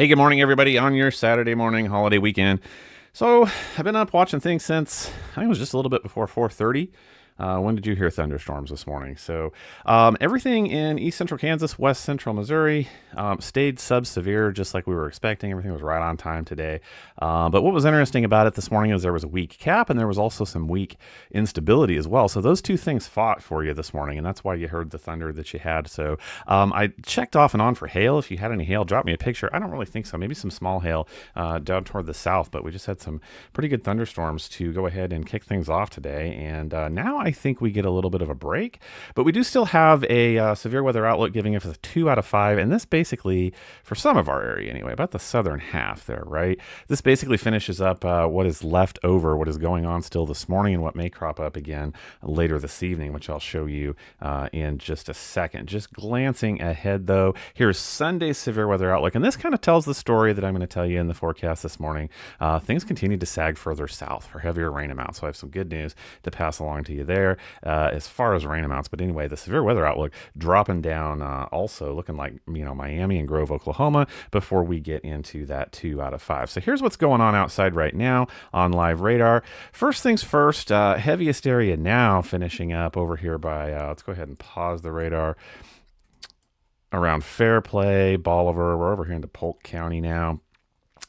Hey, good morning, everybody, on your Saturday morning holiday weekend. So I've been up watching things since I think it was just a little bit before 4:30. When did you hear thunderstorms this morning? So everything in east central Kansas, west central Missouri stayed sub-severe, just like we were expecting. Everything was right on time today. But what was interesting about it this morning is there was a weak cap and there was also some weak instability as well. So those two things fought for you this morning, and that's why you heard the thunder that you had. So I checked off and on for hail. If you had any hail, drop me a picture. I don't really think so. Maybe some small hail down toward the south, but we just had some pretty good thunderstorms to go ahead and kick things off today. And now I think we get a little bit of a break, but we do still have a severe weather outlook giving us a 2 out of 5. And this basically, for some of our area anyway, about the southern half there, right? This basically finishes up what is left over, what is going on still this morning, and what may crop up again later this evening, which I'll show you in just a second. Just glancing ahead, though, here's Sunday's severe weather outlook, and this kind of tells the story that I'm going to tell you in the forecast this morning. Things continue to sag further south for heavier rain amounts, so I have some good news to pass along to you there as far as rain amounts. But anyway, the severe weather outlook dropping down, also looking like Miami and Grove, Oklahoma, before we get into that 2 out of 5. So here's what's going on outside right now on live radar. First things first, heaviest area now finishing up over here by, let's go ahead and pause the radar, around Fairplay, Bolivar. We're over here into Polk County now,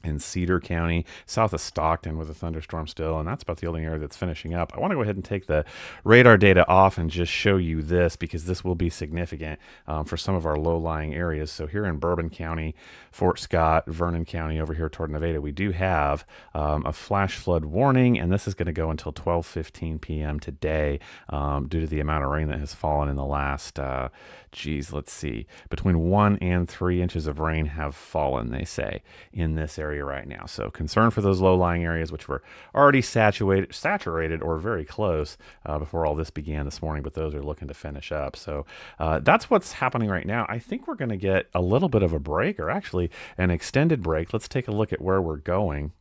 in Cedar County, south of Stockton with a thunderstorm still, and that's about the only area that's finishing up. I want to go ahead and take the radar data off and just show you this, because this will be significant for some of our low-lying areas. So here in Bourbon County, Fort Scott, Vernon County, over here toward Nevada, we do have a flash flood warning, and this is going to go until 12:15 p.m. today due to the amount of rain that has fallen in the last, let's see, between 1 and 3 inches of rain have fallen, they say, in this area right now. So concern for those low-lying areas, which were already saturated or very close before all this began this morning, but those are looking to finish up. So that's what's happening right now. I think we're going to get a little bit of a break, or actually an extended break. Let's take a look at where we're going.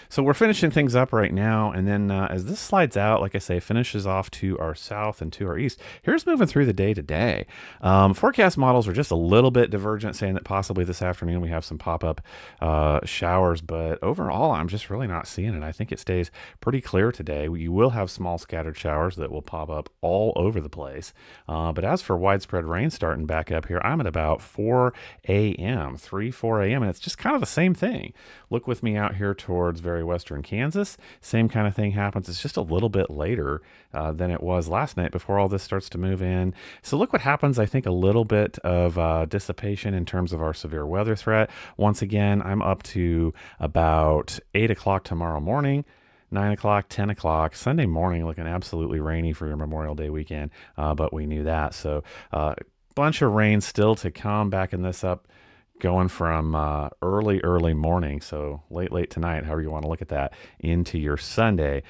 So we're finishing things up right now, and then as this slides out, like I say, finishes off to our south and to our east. Here's moving through the day to day. Forecast models are just a little bit divergent, saying that possibly this afternoon we have some pop-up showers, but overall I'm just really not seeing it. I think it stays pretty clear today. You will have small scattered showers that will pop up all over the place, but as for widespread rain starting back up here, I'm at about 4 a.m., 4 a.m., and it's just kind of the same thing. Look with me out here towards very western Kansas. Same kind of thing happens. It's just a little bit later than it was last night before all this starts to move in. So look what happens. I think a little bit of dissipation in terms of our severe weather threat. Once again, I'm up to about 8 o'clock tomorrow morning. 9 o'clock, 10 o'clock, Sunday morning looking absolutely rainy for your Memorial Day weekend, but we knew that. So bunch of rain still to come, backing this up, going from early morning, so late tonight, however you want to look at that, into your Sunday.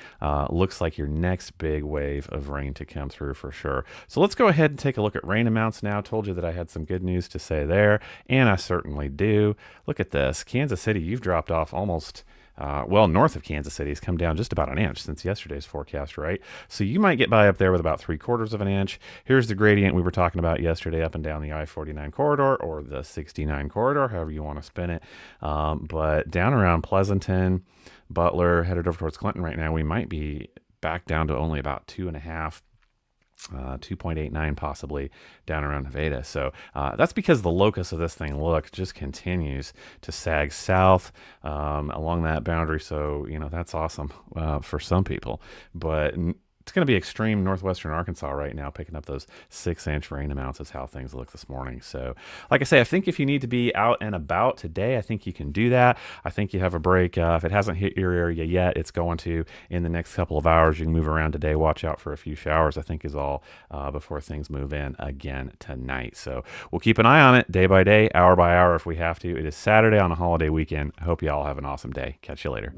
Looks like your next big wave of rain to come through for sure. So let's go ahead and take a look at rain amounts now. Told you that I had some good news to say there, and I certainly do. Look at this. Kansas City, you've dropped off almost north of Kansas City has come down just about an inch since yesterday's forecast, right? So you might get by up there with about 3/4 of an inch. Here's the gradient we were talking about yesterday up and down the I-49 corridor, or the 69 corridor, however you want to spin it. But down around Pleasanton, Butler, headed over towards Clinton right now, we might be back down to only about 2.5. 2.89 possibly down around Nevada. So that's because the locus of this thing, look, just continues to sag south along that boundary. So, that's awesome for some people, but it's going to be extreme northwestern Arkansas right now, picking up those 6-inch rain amounts is how things look this morning. So like I say, I think if you need to be out and about today, I think you can do that. I think you have a break. If it hasn't hit your area yet, it's going to in the next couple of hours. You can move around today. Watch out for a few showers, I think is all before things move in again tonight. So we'll keep an eye on it day by day, hour by hour if we have to. It is Saturday on a holiday weekend. I hope you all have an awesome day. Catch you later.